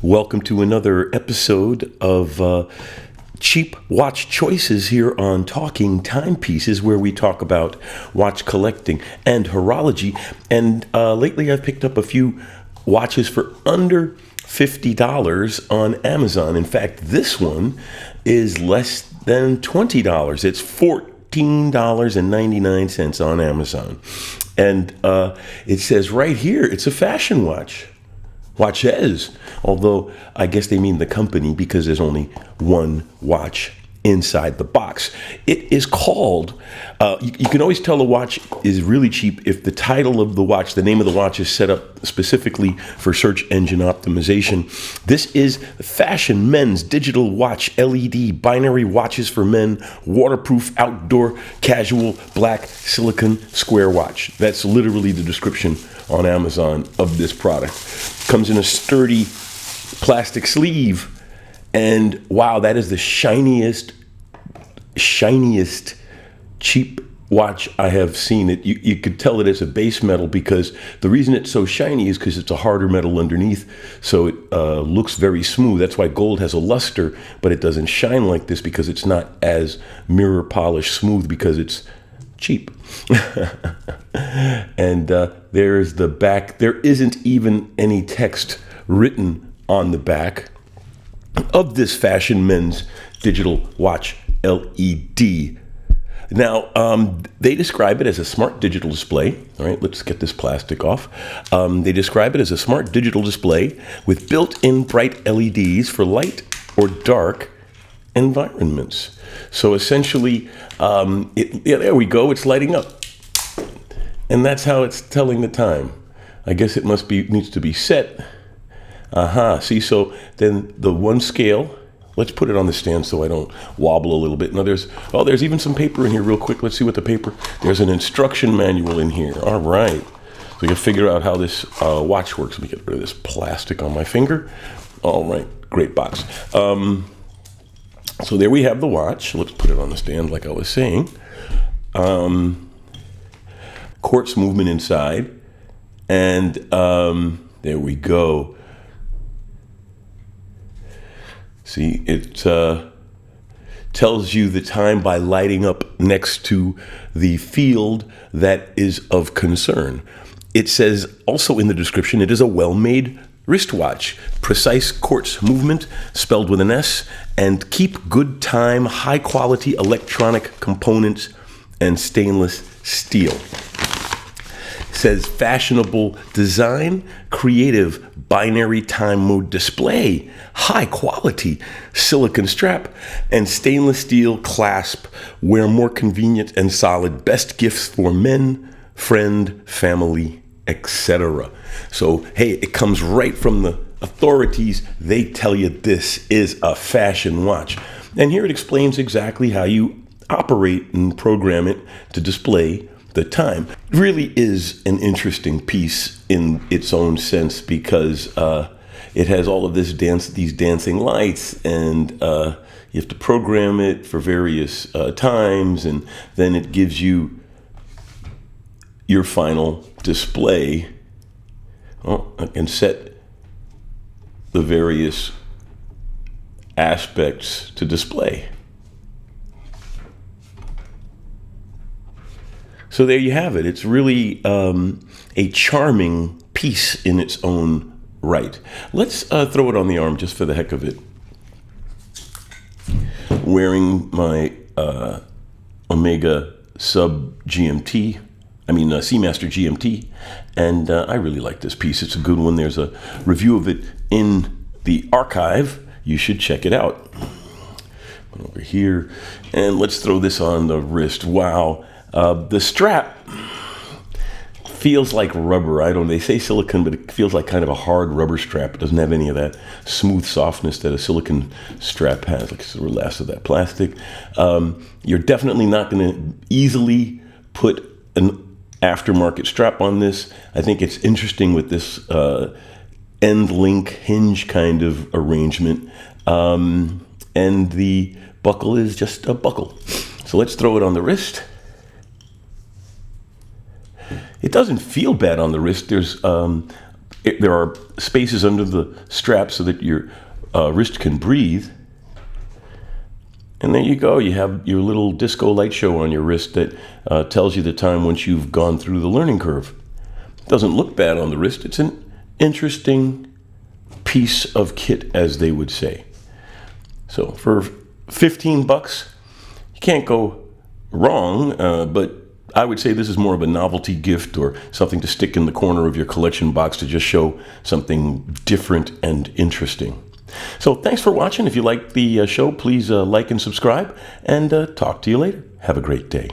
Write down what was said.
Welcome to another episode of Cheap Watch Choices here on Talking Timepieces, where we talk about watch collecting and horology. And lately I've picked up a few watches for under $50 on Amazon. In fact, this one is less than $20. It's $14.99 on Amazon. And it says right here, it's a fashion watch. Watches, although I guess they mean the company because there's only one watch inside the box. It is called, you can always tell a watch is really cheap if the title of the watch, the name of the watch is set up specifically for search engine optimization. This is Fashion Men's Digital Watch LED Binary Watches for Men, Waterproof Outdoor Casual Black Silicon Square Watch. That's literally the description on Amazon of this product. Comes in a sturdy plastic sleeve, and wow, that is the shiniest cheap watch I have seen. You could tell it is a base metal because the reason it's so shiny is because it's a harder metal underneath, so it looks very smooth. That's why gold has a luster, but it doesn't shine like this because it's not as mirror polished smooth because it's cheap. And there's the back. There isn't even any text written on the back of this Fashion Men's Digital Watch LED. Now, they describe it as a smart digital display. All right, let's get this plastic off. They describe it as a smart digital display with built-in bright LEDs for light or dark environments. So essentially, there we go. It's lighting up. And that's how it's telling the time. I guess it needs to be set. See, so then the one scale, let's put it on the stand so I don't wobble a little bit. Now there's even some paper in here real quick. Let's see what the paper, there's an instruction manual in here. All right. So you can figure out how this watch works. Let me get rid of this plastic on my finger. All right. Great box. So there we have the watch. Let's put it on the stand like I was saying. Quartz movement inside. And there we go. See, it tells you the time by lighting up next to the field that is of concern. It says also in the description, it is a well-made wristwatch, precise quartz movement, spelled with an S, and keep good time, high-quality electronic components, and stainless steel. It says fashionable design, creative binary time mode display, high quality silicon strap, and stainless steel clasp, where more convenient and solid. Best gifts for men, friend, family, etc. So, hey, it comes right from the authorities. They tell you this is a fashion watch. And here it explains exactly how you operate and program it to display the time. It really is an interesting piece in its own sense because it has all of these dancing lights, and you have to program it for various times, and then it gives you your final display. Oh, I can set the various aspects to display. So there you have it. It's really a charming piece in its own right. Let's throw it on the arm just for the heck of it. Wearing my Omega Sub GMT, Seamaster GMT, and I really like this piece. It's a good one. There's a review of it in the archive. You should check it out. Over here, and let's throw this on the wrist. Wow. The strap feels like rubber. They say silicone, but it feels like kind of a hard rubber strap. It doesn't have any of that smooth softness that a silicone strap has, like the last of that plastic. You're definitely not going to easily put an aftermarket strap on this. I think it's interesting with this end link hinge kind of arrangement. And the buckle is just a buckle. So let's throw it on the wrist. It doesn't feel bad on the wrist. There's there are spaces under the strap so that your wrist can breathe. And there you go. You have your little disco light show on your wrist that tells you the time once you've gone through the learning curve. It doesn't look bad on the wrist. It's an interesting piece of kit, as they would say. So for $15, you can't go wrong, but I would say this is more of a novelty gift or something to stick in the corner of your collection box to just show something different and interesting. So thanks for watching. If you like the show, please like and subscribe, and talk to you later. Have a great day.